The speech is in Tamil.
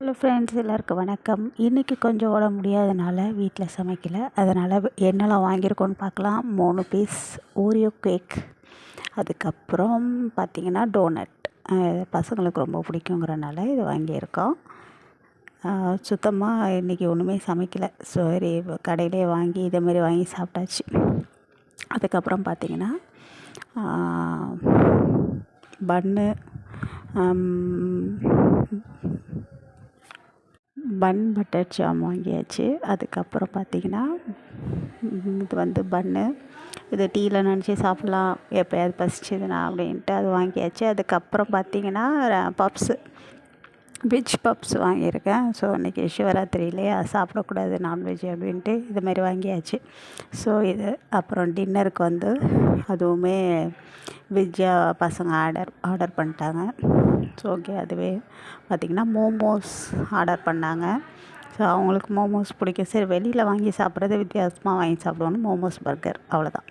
ஹலோ ஃப்ரெண்ட்ஸ், எல்லாருக்கும் வணக்கம். இன்றைக்கி கொஞ்சம் உடம்பு முடியாதனால வீட்டில் சமைக்கலை. அதனால் என்னெல்லாம் வாங்கியிருக்கோன்னு பார்க்கலாம். 3 பீஸ் ஓரியோ கேக், அதுக்கப்புறம் பார்த்திங்கன்னா டோனட். பசங்களுக்கு ரொம்ப பிடிக்குங்கிறனால இது வாங்கியிருக்கோம். சுத்தமாக இன்றைக்கி ஒன்றுமே சமைக்கலை. சரி, கடையிலே வாங்கி இதேமாரி வாங்கி சாப்பிட்டாச்சு. அதுக்கப்புறம் பார்த்திங்கன்னா பன்னு, பன் பட்டர் ஜாம் வாங்கியாச்சு. அதுக்கப்புறம் பார்த்திங்கன்னா இது பன்னு, இது டீயில் நினச்சி சாப்பிட்லாம் எப்போயாவது பசிச்சதுன்னா அப்படின்ட்டு அது வாங்கியாச்சு. அதுக்கப்புறம் பார்த்திங்கன்னா பப்ஸு, வெஜ் பப்ஸ் வாங்கியிருக்கேன். ஸோ இன்றைக்கி சிவராத்திரியிலே சாப்பிடக்கூடாது நான்வெஜ் அப்படின்ட்டு இதுமாரி வாங்கியாச்சு. ஸோ இது அப்புறம் டின்னருக்கு அதுவுமே வெஜ்ஜாக பசங்க ஆர்டர் பண்ணிட்டாங்க. ஸோ ஓகே, அதுவே பார்த்திங்கன்னா மோமோஸ் ஆர்டர் பண்ணாங்க. ஸோ அவங்களுக்கு மோமோஸ் பிடிக்கும். சரி, வெளியில் வாங்கி சாப்பிட்றது வித்தியாசமாக வாங்கி சாப்பிடுவோன்னு மோமோஸ் பர்கர், அவ்வளோதான்.